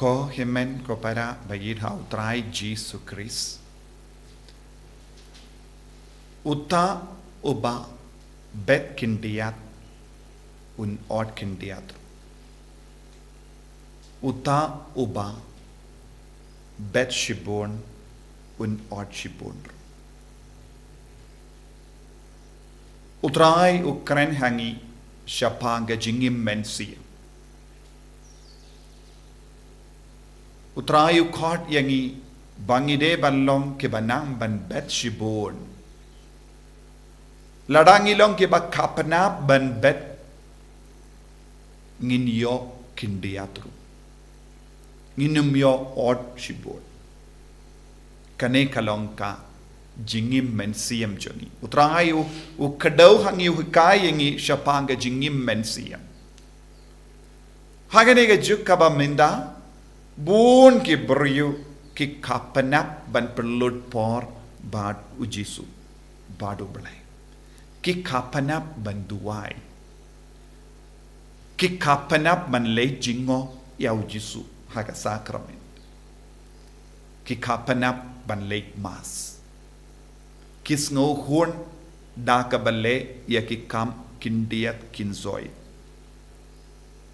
Ko himen kepada bagi hautrai Yesus Kristus. Uta uba bet kindiat un ord kindiat. Uta uba bet shibon un ord shibon. Utrai ukren hangi siapa jingim mensi. Utrai ukot yangi bangide balong ke banang ban bet shibon. Ladangi long ke ba kapanap ban bet ngin yo kindiatru. Nginum yo ord shibon. Kane kalong ka jingim mensiem jongi. Utrai u kadau hangi hukai yangi siapa jingim mensiem. Haganega juk kaba minda bun ki beriu ki kapanap ban perlut por bad ujisu badu belai ki kapanap ban duai ki kapanap ban le jingo ya ujisu haga sakramen ki kapanap ban le mas kis ngo horn da ka bale ya ki kam kindiat kinzoi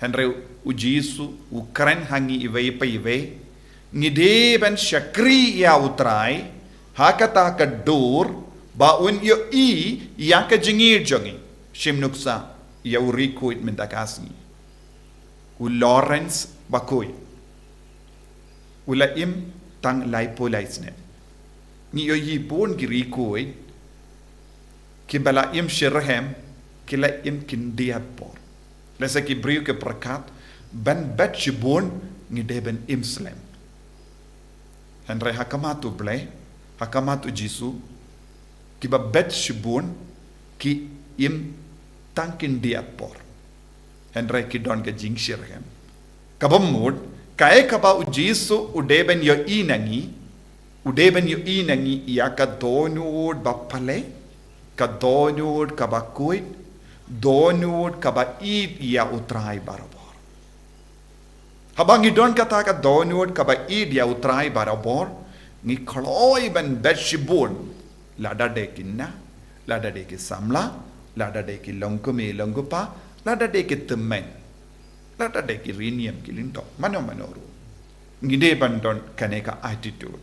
Henry ujisu ukren hangi iwe pa iwe ngide ban syakri ya utrai hakata ka dur ba un yo i ya ka jingir jongi shimnuksa ya uriku it mendakasni u Lawrence bakoy ula im tang laipo laisne ni yo yi bon giriku kibala im shirhem kila im kindiat por Lesa ki beriu ke perkat ban bet shibon ngide ben imslam. Henry hakamatu blay hakamatu jisu ki ba bet shibon ki im tankin diat por. Henry ki don ke jing shirhem. Kabamud kae kaba ujisu udeben yo inangi ya ka donud bapale ka donud kabakuit Donut kaba id ya utrai barabor. Habang idon kata ka donut kaba id ya utrai barabor, ni kloi ban betshibun lada de kinna, lada de ki samla, lada de ki longkumi longgupa, lada de ki temen, lada de ki riniam ki linto, manoru. Ngide ban don kaneka attitude.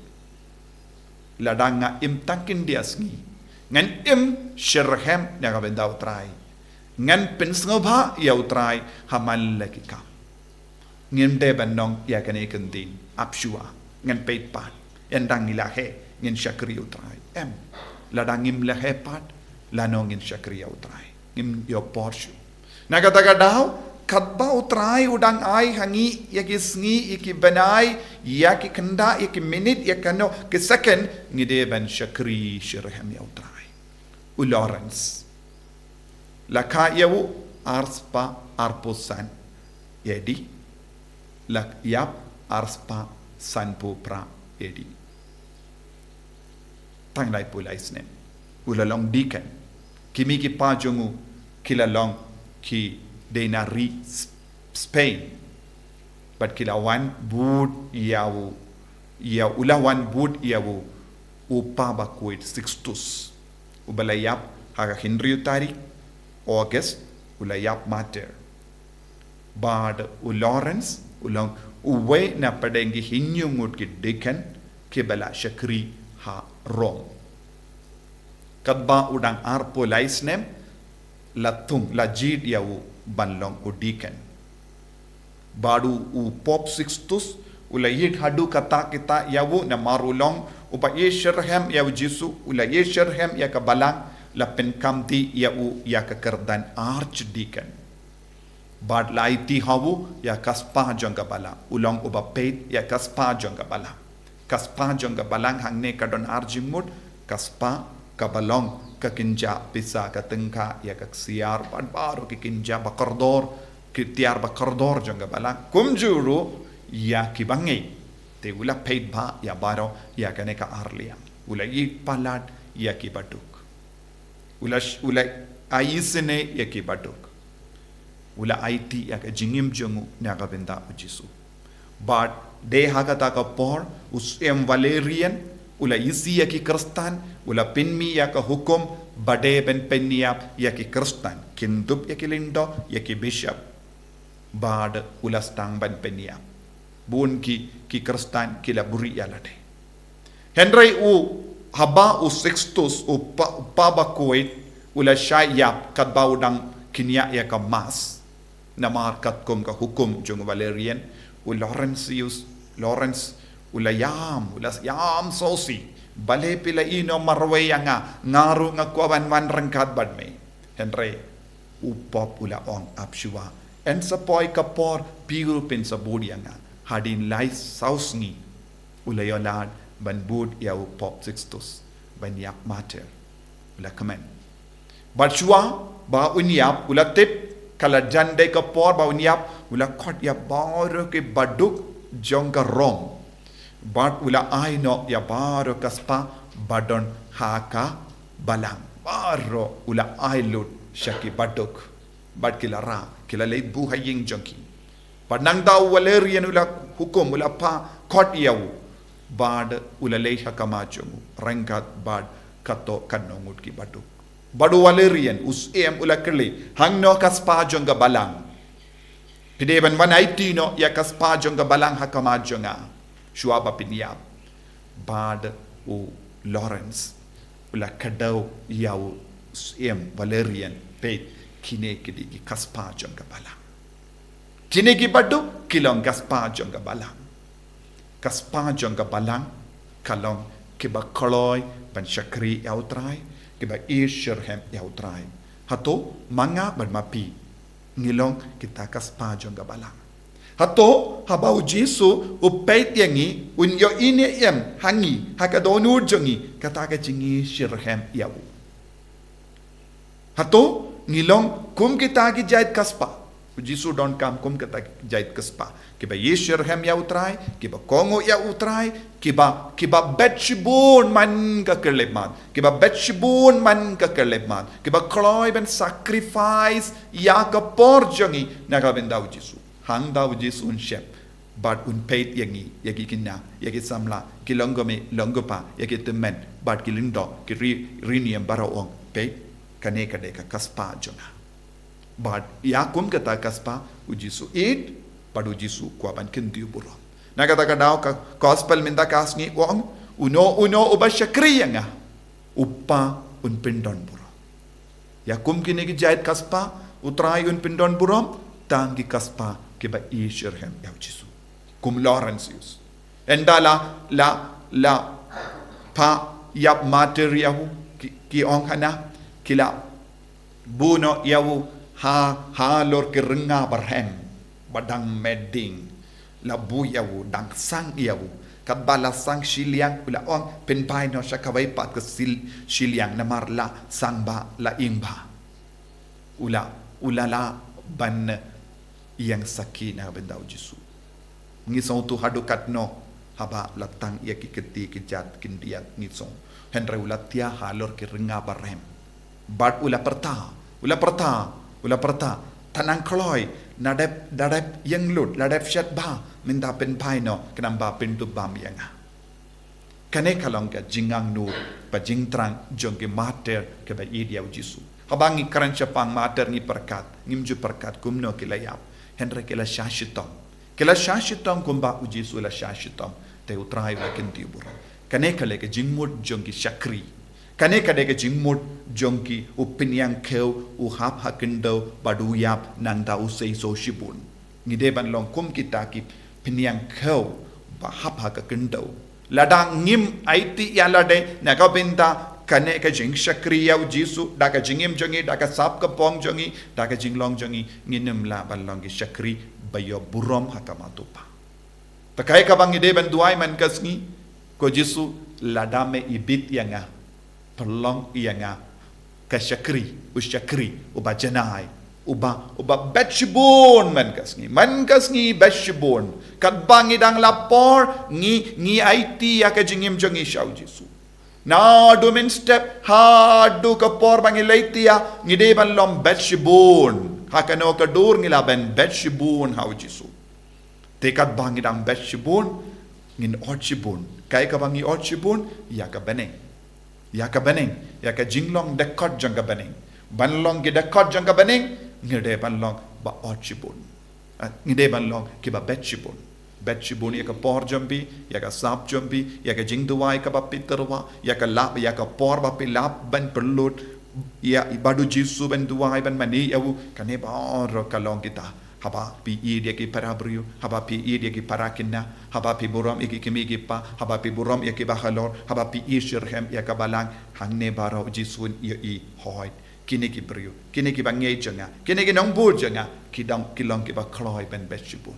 Lada nga im takin diasngi, ngan im shirhem nga benda utrai. Ngan pensngobha ya utrai hamal lagi kam. Ngin de banong ya kane kendin apshua ngan peit pat endang ilahe ngin syakri utrai em ladangim lahe pat lanong ngin syakri utrai ngin yo porshu nagataga daw kadba utrai udang ai hangi ya kisngi iki banai ya ki kenda iki minute ya kano ke second ngide ban syakri shirham ya utrai u Lawrence Laka yawu arspa arposan yedi lak yap arspa sanpo pra yedi tanglai pulai snem ulalong dikan kimi ki pajongu kilalong ki denari Spain but kilawan bud yawu ya ulawan bud yawu upa bakuit sixtus ubalayap haga Henry tarik August ulayap mater bad u Lawrence ulang uwe na padengi hinyungut ki dekan kibala syakri ha rom kadba udang arpo laisnem latung lajid yawu banlong u dekan badu u pop sixtus ulayit hadu kata kita yawu na marulong upa yeshirhem yawu jisu ulayit shirhem ya kabalang la penkamti ya u ya kekerdan archdeacon bad laiti hawu ya kaspa jongga bala ulong uba peit ya kaspa jongga balang hangne kadon arjimut kaspa kabalong kakinja pisa katengka ya kaksiar bad baru kikinja bakordor kitiar bakordor jongga bala kumjuru ya kibangi te ula peit ba ya baro ya kaneka arliam ula yi palad ya kibaduk ula aisene yake badok ula IT yaka jingim jongu naga benda ujisu But de hakata ka por usem Valerian ula isi ya ki Kristan ula pinmi ya ka hukum bade ben peniap ya ki Kristan kindup ya ki lindo ya ki bishop bad ula stang ban peniap bun ki Kristan kila buri ya lade Henry u haba u sextus u pabakoit ula syayap kat baudang kinya ya ka mas namar kat kum ka hukum jung Valerian u Lawrence ula yam sosi bale pila ino marwe nga ngaru nga kuaban man rangkat bad me Henry upop ula ong apshua en sapoy kapor piru pin sa budi nga hadin lai sausngi ula yolad ban bud ya upop sixtus ban yap mater ula kamen Barshua ba unyap ula tip kala jande kapor ba unyap ula kot ya baro ke baduk jongka rom Bart ula aino ya baro kaspa badon haka balang baro ula ailut syaki baduk bad kila ra kila leit bu haying jongki padnang daw Valerian ula hukum ula pa kot yaw bad ula lei hakamajum rangkat bad kato kanongut ki baduk badu Valerian usem ula kele hangno kaspa jongga balang pideban wanaitino ya kaspa jongga balang hakamajonga Shuaba piniap bad u Lawrence ula kadau yau Valerian pe kine kidi kaspa jongga balang kine ki badu kilong kaspa jongga balang kalong kiba koloy pan syakri yautrai kiba Barhem yautrai hato manga ban mapi ngilong kita kaspa jongga balang Hato habau Jesu upait yangi unyo ini yam hangi hakadonu jongi kataka jingi Barhem yawu. Hato ngilong kum kita ki jait kaspa. Jesu don kam kum kita jait kaspa. Kiba Barhem yawu try, kiba Kongo yawu try, kiba betshibun man ka kerleman, kiba betshibun man ka kerleman, kiba kloy ben sacrifice ya ka por jongi nakabendau Jesu. Hang daw Jesu un shep but un peit yangi yagi kinna yagi samla kilongome longopa yagi temen but kilindo ki riniam baraong peit kane kade ka kaspa jona but yakum kata kaspa u Jesu it padu Jesu kwa ban kintiu buro nagata ka daw ka gospel minda kasni wong uno uba syakriya nga upa un pindon buro yakum kini ki jait kaspa utrai un pindon buro tangi kaspa kiba Barhem yaw Jesu kum Lawrence yus endala la pa yap mater yahu ki ong hana kila buno yahu Halor ki Rnga Barhem badang medding la bu yahu dang sang yahu kat bala sang shiliang ula ong penpai no syakawai pat ke shiliang namar la sang ba la ingba ula la ban yang sakit na bendau Jesu. Ngisong tu hadukat no haba latang ia kiketi kijat kindiak ngisong. Henry ulatia Halor ki Rnga Barhem. Bad ula perta tanang kloy nadep yang lut ladep syat ba minta pen pai no kenamba pintu bam yang kane kalong ka jingang nu pa jingtrang jong ki mater ke ba idia Jesu. Habangi karan syapang mater ni perkat ngimju perkat kumno kilayap. Henry kila shashitam kumba u Jesu la shashitam te utrai la kinti bura kane kale ke jingmut jongi shakri kane kade ke jingmut jongi upiniang keu u hap hakindo badu yap nanda u sei so shibun ngide ban long kum kita ki piniang keu ba hap hakindo ladang ngim aiti ya lade naga binda kane ka jing shakri ya Jesu da ka jingim jongi da ka sap ka pong jongi da ka jinglong jongi nginem la balong ki shakri bayo burom hakamatupa takai ka bang ide ban duai man kasngi ko Jesu ladame ibit yanga pelong yanga ka shakri uba janai uba betshibun man kasngi betshibun kat bang idang lapor ngi aiti ya ka jingim jongi shau Jesu na domin step hadu ka por bangilaitia ngide ban lom betshibun hakano ka dur ngilaben betshibun hau Jesu tekat bangidang betchibun ngin orchibun kai ka bangi orchibun ya ka beneng ya ka jinglong dekot jang ka beneng banlong ge dekot jang ka beneng ngide banlong ba orchibun ngide banlong ki ba betchibun ya ka por jambi ya ka sap jambi ya ka jingduwai ka ba pitarwa ya ka lap ya ka por ba pilap ban perlut ya ibadu jisu ban duwai ban mani yawu kane ba or kalong kita haba pi dia ki parabriu haba pi dia ki parakina haba pi buram iki kimi ki pa haba pi buram ya ki ba halor haba pi shirhem ya ka balang hangne baro jisun ya i hoy kini ki briu kini ki bangai janga kini ki nong bu janga ki dam ki long ki ba kloi ben betchibun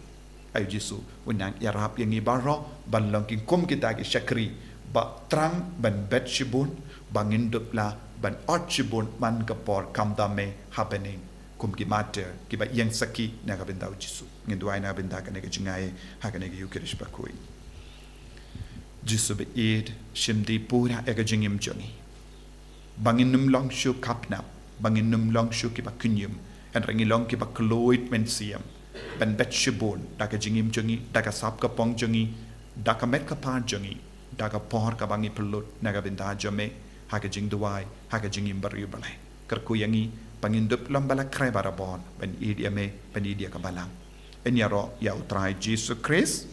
ayu jisu unang ya rap yang i baro ban long ki kum kita ki syakri ba trang ben betchibun bangin dupla ban orchibun man ka por kam dame happening kum ki mater ki ba yang saki na ka benda jisu ngin duai na benda ka ne ka jingai ha ka ne ka yukirish ba koi jisu be id shimdi pura e ka jingim jongi bangin num long shu kapnap bangin num long shu ki ba kunyum en rangi long ki ba kloit men siam ban betchibun da ka jingim jongi da ka sap ka pong jongi da ka met ka par jongi da ka por ka bangi pelut na ka benda jome ha ka jing duai ha ka jingim bariu balai kerku yangi pangindup lambala kray barabon ban idia me ban idia kabalang enyaro ya utrai Jesus Christ